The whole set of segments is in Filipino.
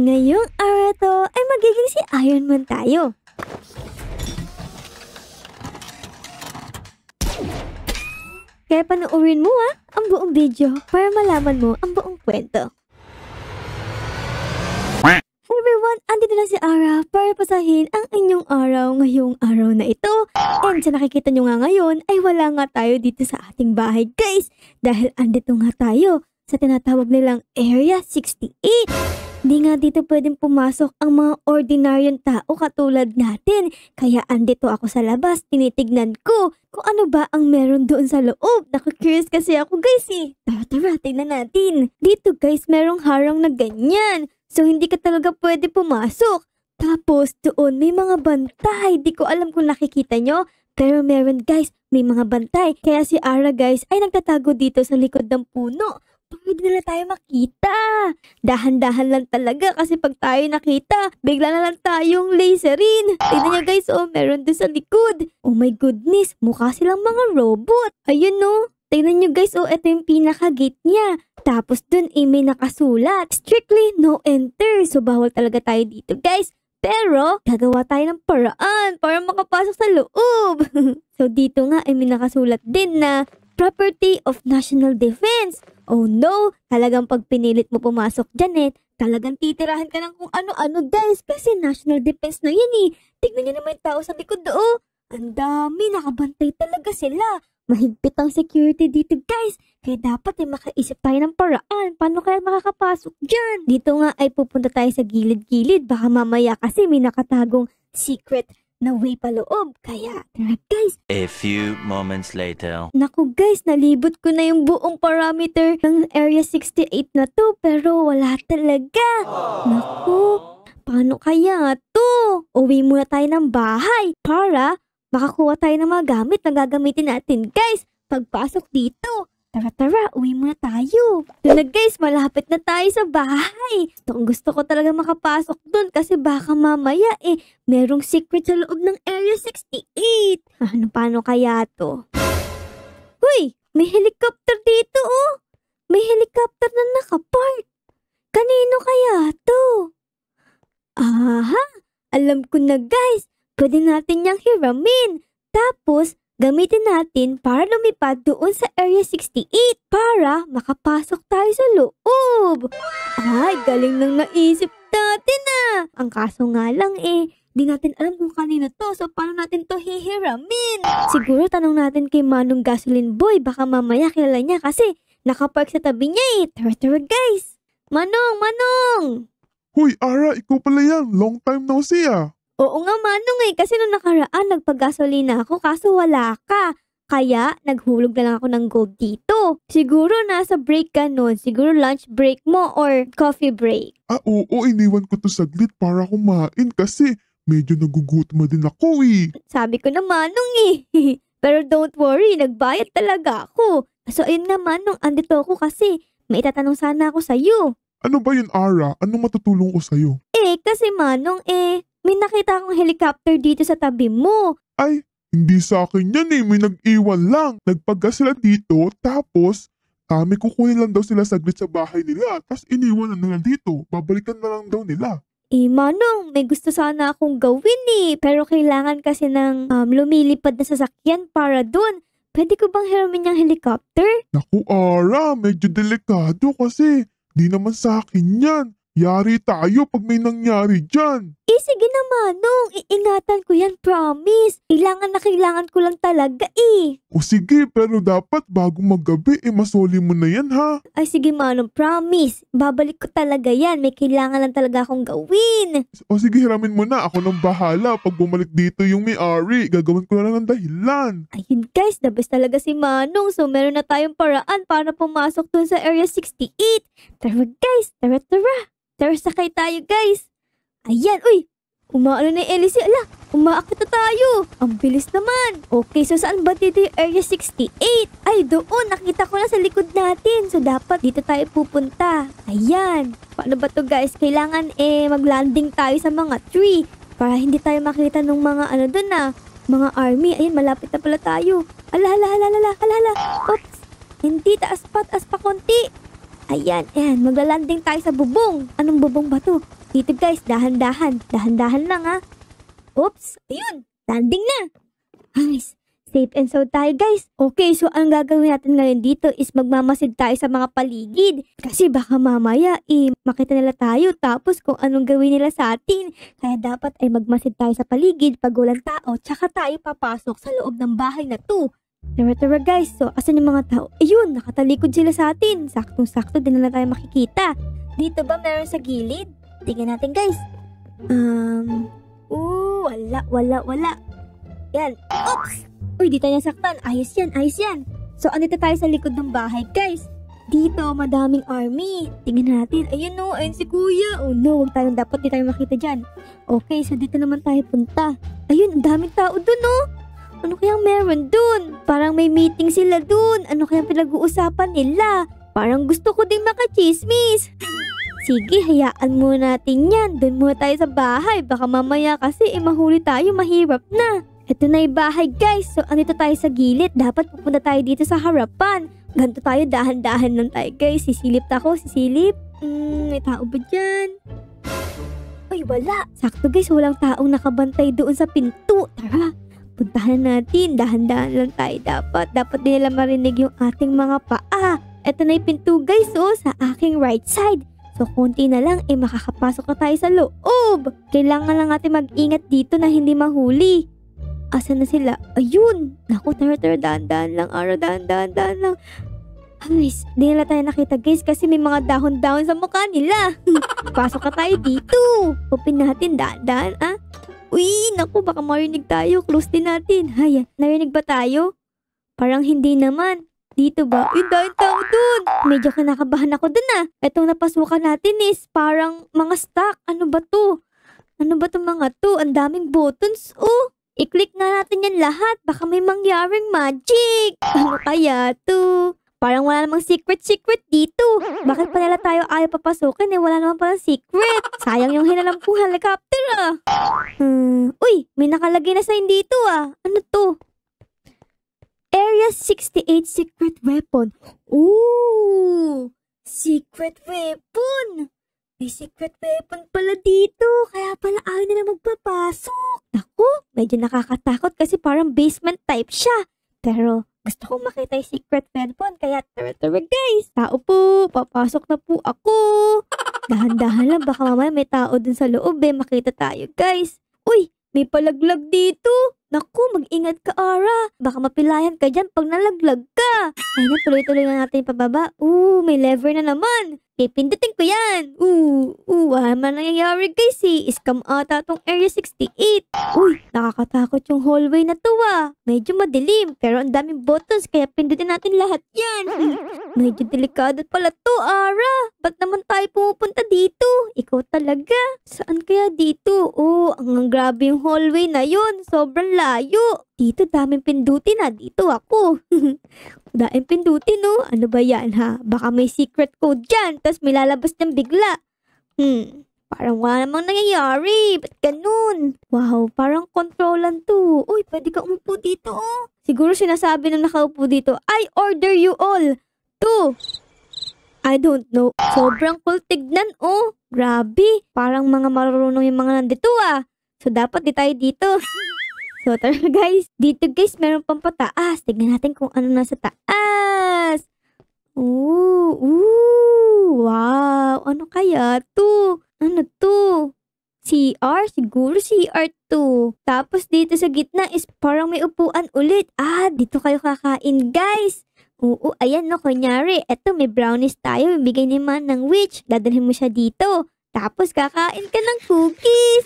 Ngayong araw to ay magiging si Iron Man tayo. Kaya panoorin mo ang buong video para malaman mo ang buong kwento. Hey everyone! Andito na si Ara para pasahin ang inyong araw ngayong araw na ito. And sa nakikita nyo nga ngayon ay wala nga tayo dito sa ating bahay guys. Dahil andito nga tayo sa tinatawag nilang Area 68. Di nga dito pwedeng pumasok ang mga ordinaryong tao katulad natin. Kaya andito ako sa labas, tinitignan ko kung ano ba ang meron doon sa loob. Naku-curious kasi ako guys eh. Tara, tignan natin. Dito guys, merong harang na ganyan. So hindi ka talaga pwede pumasok. Tapos doon may mga bantay. Di ko alam kung nakikita nyo. Pero meron guys, may mga bantay. Kaya si Ara guys ay nagtatago dito sa likod ng puno. Pwede na tayo makita. Dahan-dahan lang talaga kasi pag tayo nakita, bigla na lang tayong laserin. Tignan nyo guys, meron doon sa likod. Oh my goodness, mukha silang mga robot. Ayun no. Tignan nyo guys, ito yung pinaka-gate niya. Tapos dun may nakasulat, strictly no enter. So bawal talaga tayo dito guys. Pero gagawa tayo ng paraan para makapasok sa loob. So dito nga may nakasulat din na Property of National Defense. Oh no, talagang pag pinilit mo pumasok dyan talagang titirahan ka ng kung ano-ano guys. Kasi National Defense na yan eh. Tignan nyo naman yung tao sa likod doon. Ang dami, nakabantay talaga sila. Mahigpit ang security dito guys. Kaya dapat makaisip tayo ng paraan. Paano kaya makakapasok dyan? Dito nga ay pupunta tayo sa gilid-gilid. Baka mamaya kasi may nakatagong secret na way paloob. Kaya tara guys. A few moments later. Naku guys, nalibot ko na yung buong parameter ng Area 68 na to. Pero wala talaga. Naku, paano kaya to? Uwi muna tayo ng bahay para makakuha tayo ng mga gamit na gagamitin natin guys pagpasok dito. Tara, uwi muna tayo. Doon na guys, malapit na tayo sa bahay. Gusto ko talaga makapasok doon kasi baka mamaya merong secret sa loob ng Area 68. Paano kaya to? Uy, may helicopter dito May helicopter na nakapark. Kanino kaya to? Aha, alam ko na guys. Pwede natin niyang hiramin. Tapos, gamitin natin para lumipad doon sa Area 68 para makapasok tayo sa loob. Ay, galing nang naisip natin Ang kaso nga lang di natin alam kung kanino to. So, paano natin to hihiramin? Siguro tanong natin kay Manong Gasoline Boy. Baka mamaya kilala niya kasi nakapark sa tabi niya Tara guys. Manong! Hoy, Ara, ikaw pala yan. Long time no see Oo nga Manong kasi nung nakaraan nagpagasolina ako kaso wala ka. Kaya naghulog na lang ako ng gold dito. Siguro nasa break ka nun. Siguro lunch break mo or coffee break. Oo, iniwan ko to saglit para kumain kasi medyo nagugutom na din ako Sabi ko na Manong Pero don't worry, nagbayad talaga ako. So ayun nga Manong, andito ako kasi may itatanong sana ako sa'yo. Ano ba yun Ara? Anong matutulong ko sa'yo? Kasi Manong may nakita akong helicopter dito sa tabi mo. Ay, hindi sa akin yan May nag-iwan lang. Nagpagas sila dito, tapos may kukunin lang daw sila saglit sa bahay nila. Tapos iniwan na nila dito. Babalikan na lang daw nila. Manong, may gusto sana akong gawin Pero kailangan kasi ng lumilipad na sasakyan para dun. Pwede ko bang hiramin yung helicopter? Naku Ara, medyo delikado kasi di naman sa akin yan. Yari tayo pag may nangyari dyan. Sige na Manong, iingatan ko yan, promise. Kailangan ko lang talaga O sige, pero dapat bago maggabi masoli mo na yan ha. Ay sige Manong, promise. Babalik ko talaga yan, may kailangan lang talaga akong gawin. O sige, hiramin mo na. Ako nang bahala. Pag bumalik dito yung may-ari, gagawin ko na lang ng dahilan. Ayun guys, the best talaga si Manong. So meron na tayong paraan para pumasok dun sa Area 68. Tara guys, tara. Tara, sakay tayo guys. Ayan, umaano na yung LC. Umaakit na tayo. Ang bilis naman. Okay, so saan ba dito yung Area 68? Ay, doon. Nakita ko na sa likod natin. So dapat dito tayo pupunta. Ayan. Paano ba to guys? Kailangan mag-landing tayo sa mga tree para hindi tayo makita ng mga mga army. Ayan, malapit na pala tayo. Ala. Oops. Hindi, taas pa konti. Ayan, maglalanding tayo sa bubong. Anong bubong ba to? Dito guys, dahan-dahan. Dahan-dahan lang ha. Oops, ayun. Landing na. Nice. Safe and sound tayo guys. Okay, so ang gagawin natin ngayon dito is magmamasid tayo sa mga paligid. Kasi baka mamaya makita nila tayo tapos kung anong gawin nila sa atin. Kaya dapat ay magmasid tayo sa paligid pag walang tao tsaka tayo papasok sa loob ng bahay na to. Tara guys, so asan yung mga tao? Ayun, nakatalikod sila sa atin. Saktong-sakto din na tayo makikita. Dito ba meron sa gilid? Tingnan natin guys. Wala. Yan. Oops! Uy, di tayo nasaktan. Ayos yan. So, andito tayo sa likod ng bahay, guys. Dito, madaming army. Tingnan natin. Ayun o, ayun si kuya. Oh no, dapat di tayo makita dyan. Okay, so dito naman tayo punta. Ayun, ang daming tao dun oh. Ano kayang meron dun? Parang may meeting sila dun. Ano kayang pinag-uusapan nila? Parang gusto ko ding makachismis. Sige, hayaan muna natin yan. Dun muna tayo sa bahay. Baka mamaya kasi mahuli tayo, mahirap na. Ito na yung bahay guys. So andito tayo sa gilid. Dapat pupunta tayo dito sa harapan. Ganito tayo, dahan-dahan lang tayo guys. Sisilip ako. May tao ba dyan? Ay, wala. Sakto guys, walang taong nakabantay doon sa pinto. Tara, puntahan natin. Dahan-dahan lang tayo dapat. Dapat din nila marinig yung ating mga paa. Ito na yung pinto guys sa aking right side. So konti na lang makakapasok na tayo sa loob. Kailangan lang natin mag-ingat dito na hindi mahuli. Asan na sila? Ayun! Naku, tara, dahan-dahan lang. Dahan-dahan lang. Guys, di nila tayo nakita guys kasi may mga dahon-dahon sa mukha nila. Pasok ka tayo dito. Open natin, dahan-dahan Uy, naku, baka marinig tayo. Close din natin. Hay, narinig ba tayo? Parang hindi naman. Dito ba? Yung dahil tao dun. Medyo kinakabahan ako dun Itong napasukan natin is parang mga stock. Ano ba to? Ano ba itong mga to? Ang daming buttons. I-click nga natin yan lahat. Baka may mangyaring magic. Ano kaya to? Parang wala namang secret dito. Bakit pa nila tayo ayaw papasukin wala naman palang secret. Sayang yung hinalam kong helicopter Uy, may nakalagay na sign dito Ano to? Area 68 secret weapon. Ooh! Secret weapon! May secret weapon pala dito. Kaya pala ayaw nila magpapasok. Naku, medyo nakakatakot kasi parang basement type siya. Pero gusto kong makita yung secret weapon. Kaya tara guys. Tao po, papasok na po ako. Dahan-dahan lang, baka mamaya may tao dun sa loob makita tayo guys. Uy, may palaglag dito. Naku, mag-ingat ka, Ara. Baka mapilayan ka dyan pag nalaglag ka. Ay na, tuloy-tuloy na natin pababa. May lever na naman. Pindutin ko yan. Wala man nangyayari guys Scam ata tong Area 68. Uy, nakakatakot yung hallway na to Medyo madilim, pero ang daming buttons kaya pindutin natin lahat yan. Medyo delikado pala to, Ara. Ba't naman tayo pumupunta dito? Ikaw talaga. Saan kaya dito? Ang grabe yung hallway na yun. Sobrang layo. Dito daming pindutin Dito ako. Daming pindutin Ano ba yan Baka may secret code dyan. Tapos may lalabas niyang bigla. Parang wala namang nangyayari. Ba't ganun? Wow, parang controlan to. Uy, pwede ka umupo dito Siguro sinasabi ng nakaupo dito, I order you all to. I don't know. Sobrang cool tignan Grabe. Parang mga marunong yung mga nandito So dapat di tayo dito. So tara guys. Dito guys meron pang pataas. Tignan natin kung ano nasa taas. Wow. Ano kaya to? Ano to? CR? Siguro CR to. Tapos dito sa gitna is parang may upuan ulit. Dito kayo kakain guys. Ayan kunyari. Eto may brownies tayo. Bibigay ni man ng witch. Dadalhin mo siya dito. Tapos kakain ka ng cookies.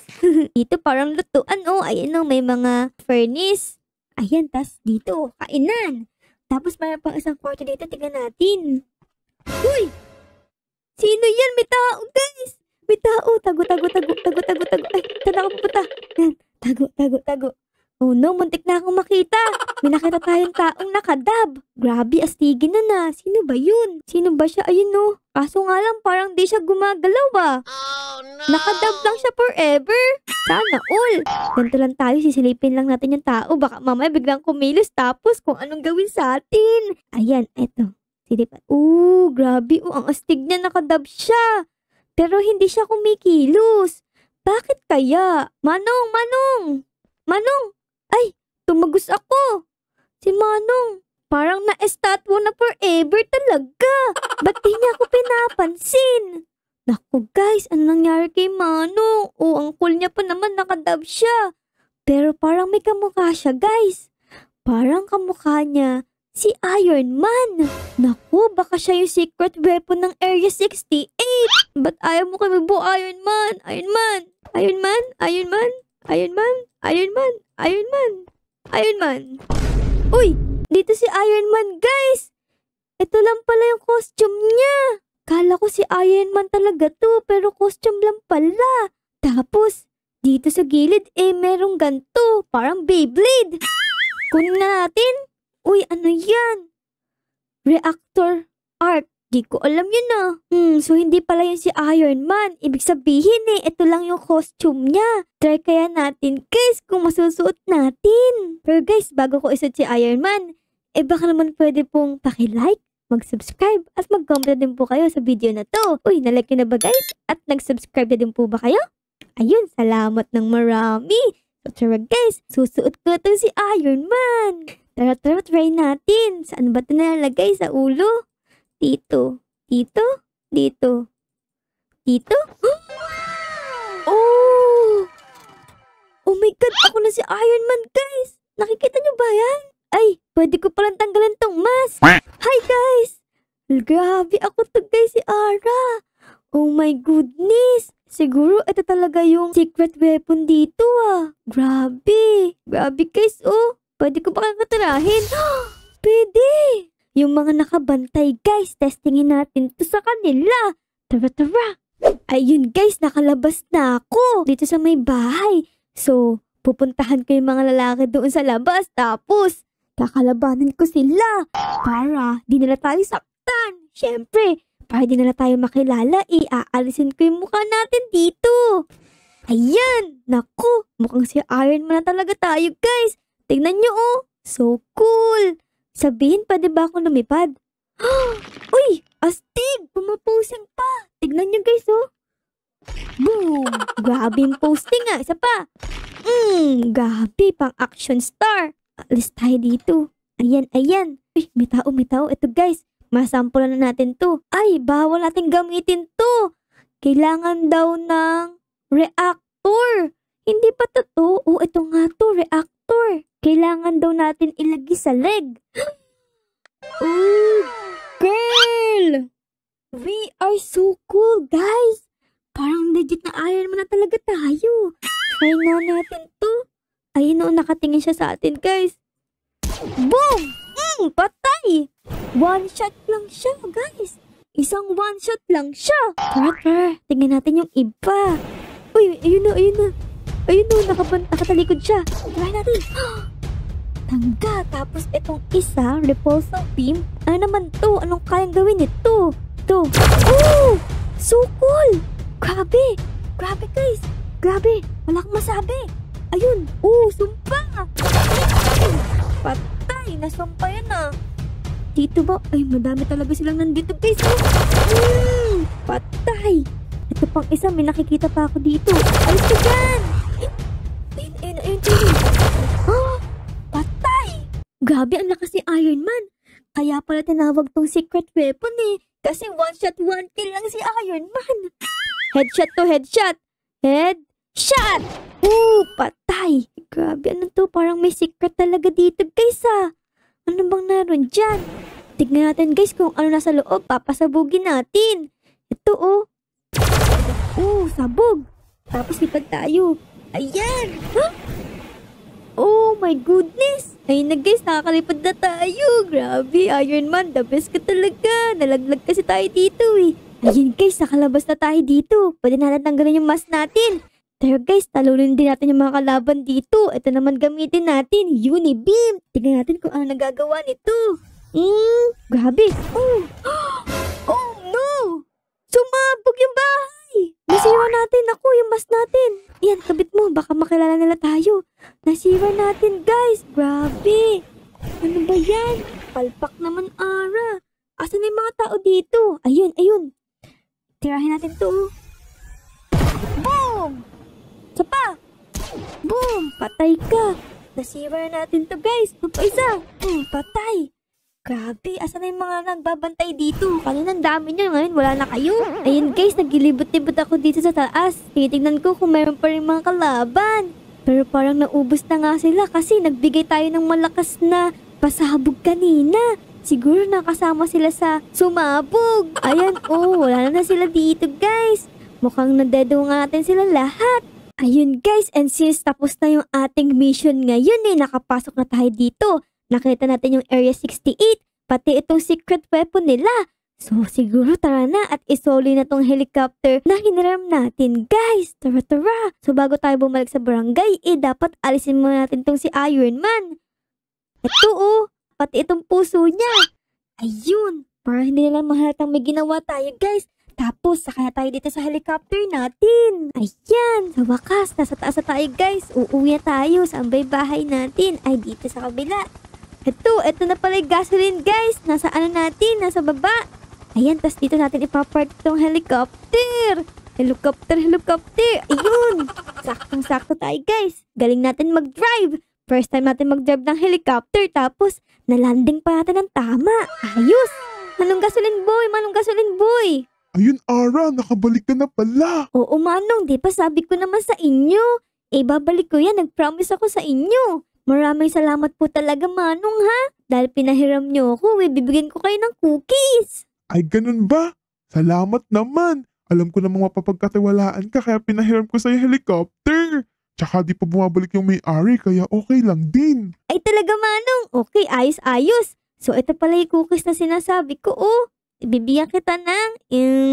Dito parang lutuan Ayan may mga furnace. Ayan, tas dito, kainan. Tapos mayroon pang isang kwarto dito, tignan natin. Uy! Sino yan? May tao, guys! May tao! Tago. Ay, saan ako pupunta? Yan, tago. Oh no, muntik na akong makita. May nakita tayong taong nakadab. Grabe, astigin na. Sino ba yun? Sino ba siya? Ayun Kaso nga lang, parang di siya gumagalaw Oh no! Nakadab lang siya forever. Sana all. Ganito lang tayo, sisilipin lang natin yung tao. Baka mamaya biglang kumilos tapos kung anong gawin sa atin. Ayan, eto. Silipan. Grabe. Ang astig niya, nakadab siya. Pero hindi siya kumikilos. Bakit kaya? Manong! Manong! Manong! Ay! Tumagos ako! Si Manong! Parang na-estatwa na forever talaga. Ba't di niya ako pinapansin? Naku guys, ano nangyari kay Manong? O, ang cool niya pa naman, nakadab siya. Pero parang may kamukha siya guys. Parang kamukha niya si Iron Man. Naku, baka siya yung secret weapon ng Area 68. Ba't ayaw mo kami buo, Iron Man? Iron Man? Iron Man? Iron Man? Iron Man? Iron Man? Iron Man? Iron Man? Uy! Dito si Iron Man, guys! Ito lang pala yung costume niya. Kala ko si Iron Man talaga to, pero costume lang pala. Tapos, dito sa gilid, merong ganto. Parang Beyblade. Kunin na natin. Uy, ano yan? Reactor Arc. Di ko alam yun ah. So hindi pala yun si Iron Man. Ibig sabihin ito lang yung costume niya. Try kaya natin guys kung masusuot natin. Pero guys, bago ko isuot si Iron Man, baka naman pwede pong paki-like, mag-subscribe, at mag-comment din po kayo sa video na to. Uy, nalike nyo na ba guys? At nag-subscribe na din po ba kayo? Ayun, salamat ng marami. So tara guys, susuot ko ito si Iron Man. Tara, try natin. Saan ba ito nalalagay? Sa ulo? Dito. Dito? Dito. Dito? Oh! Oh my God! Ako na si Iron Man, guys! Nakikita nyo ba yan? Ay, pwede ko palang tanggalin tong mask. Hi, guys! Grabe ako to, guys, si Ara. Oh my goodness! Siguro ito talaga yung secret weapon dito, ah. Grabe! Grabe, guys, oh! Pwede ko ba kayong katirahin? Pwede! Yung mga nakabantay, guys, testingin natin to sa kanila. Tara. Ayun, guys, nakalabas na ako dito sa may bahay. So, pupuntahan ko yung mga lalaki doon sa labas. Tapos, kakalabanan ko sila para di nila tayo saktan. Siyempre, para di nila tayo makilala, aalisin ko yung mukha natin dito. Ayan, naku, mukhang si Iron Man na talaga tayo, guys. Tingnan nyo, oh. So cool. Sabihin, pwede ba akong lumipad? Uy! Astig! Pumaposing pa! Tignan nyo guys, oh! Boom! Grabe yung posting nga! Isa pa! Grabe! Pang action star! Alis tayo dito. Ayan! Uy! May tao! Ito guys! Masampulan na natin to. Ay! Bawal natin gamitin to! Kailangan daw ng reactor! Hindi pa to? Oh, ito nga to! Reactor! Kailangan daw natin ilagay sa leg. Oh, girl! We are so cool, guys! Parang legit na Iron Man na talaga tayo. Try nga natin to. Ayun o, nakatingin siya sa atin, guys. Boom! Patay! One shot lang siya, guys. Isang one shot lang siya. Tara. Tingnan natin yung iba. Uy, ayun na. Ayun o, nakatalikod siya. Try natin. Tangga. Tapos itong isa, repulsor beam. Ano naman to? Anong kayang gawin nito? To. Oh! So cool! Grabe guys. Grabe. Wala akong masabi. Ayun. Oh, sumpa. Patay. Nasumpa yan ah. Dito ba? Ay, madami talaga silang nandito guys. Patay. Ito pang isa. May nakikita pa ako dito. Alis ka dyan. Ayun. Grabe, ang lakas ni Iron Man. Kaya pala tinawag tong secret weapon Kasi one shot, one kill lang si Iron Man. Headshot to headshot. Headshot! Patay. Grabe, ano to? Parang may secret talaga dito, guys, ah. Ano bang naroon dyan? Tignan natin, guys, kung ano nasa loob. Papasabugin natin. Ito, oh. Sabog. Tapos lipad tayo. Ayan. Huh? Oh my goodness! Ayun na guys, nakakalipad na tayo. Grabe, Iron Man, the best ka talaga. Nalaglag kasi tayo dito Ayun guys, nakalabas na tayo dito. Pwede natin tanggalin yung mask natin. Pero guys, talunin din natin yung mga kalaban dito. Ito naman gamitin natin, Unibeam. Tingnan natin kung ano nagagawa nito. Grabe. Oh no! Sumabog yung bahay! Nasira natin yung mask natin. Yan, kabit mo. Baka makilala nila tayo. Nasira natin, guys. Grabe. Ano ba yan? Palpak naman, Ara. Asan yung mga tao dito? Ayun. Tirahin natin to. Boom! Patay ka. Nasira natin to guys. Isa. Patay. Grabe, asan na yung mga nagbabantay dito? Kanina ang dami nyo, ngayon wala na kayo. Ayun guys, naglilibot-libot ako dito sa taas. Tinitignan ko kung meron pa rin mga kalaban. Pero parang naubos na nga sila kasi nagbigay tayo ng malakas na pasabog kanina. Siguro nakasama sila sa sumabog. Ayan, wala na sila dito guys. Mukhang nadedo nga natin sila lahat. Ayun guys, and since tapos na yung ating mission ngayon nakapasok na tayo dito. Nakita natin yung Area 68, pati itong secret weapon nila. So siguro tara na at isoli na tong helicopter na hiniram natin guys. Tara. So bago tayo bumalik sa barangay, dapat alisin muna natin tong si Iron Man. Ito pati itong puso niya. Ayun, para hindi nila mahalatang may ginawa tayo guys. Tapos saka na tayo dito sa helicopter natin. Ayan, sa wakas, nasa taas na tayo guys. Uuwi na tayo sa ambay bahay natin. Ay dito sa kabila. Ito na pala yung gasoline guys. Nasa natin, nasa baba. Ayan, tas dito natin ipapark itong helicopter. Helicopter. Ayun, saktong-sakto tayo guys. Galing natin mag-drive. First time natin mag-drive ng helicopter. Tapos, nalanding pa natin ng tama. Ayos. Manong gasoline boy. Ayun, Ara, nakabalik ka na pala. Oo, Manong. Di pa sabi ko naman sa inyo. Babalik ko yan. Nag-promise ako sa inyo. Maraming salamat po talaga, Manong, ha? Dahil pinahiram nyo ako, bibigyan ko kayo ng cookies. Ay, ganun ba? Salamat naman. Alam ko namang mapapagkatiwalaan ka kaya pinahiram ko sa'yo helicopter. Tsaka di pa bumabalik yung may-ari kaya okay lang din. Ay talaga, Manong. Okay, ayos. So ito pala yung cookies na sinasabi ko, Ibibigyan kita ng,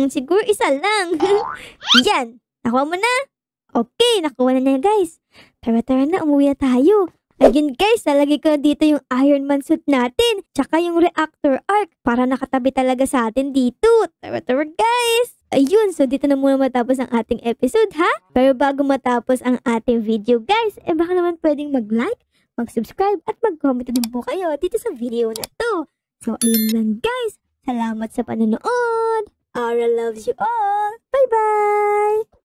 siguro isa lang. Yan, nakuha mo na? Okay, nakuha na niya guys. Tara na, umuwi na tayo. Ayun guys, nalagay ko dito yung Iron Man suit natin. Tsaka yung reactor arc para nakatabi talaga sa atin dito. Tara guys. Ayun, so dito na muna matapos ang ating episode ha. Pero bago matapos ang ating video guys, baka naman pwedeng mag-like, mag-subscribe at mag-comment din po kayo dito sa video na to. So ayun lang guys. Salamat sa panonood. Ara loves you all. Bye-bye!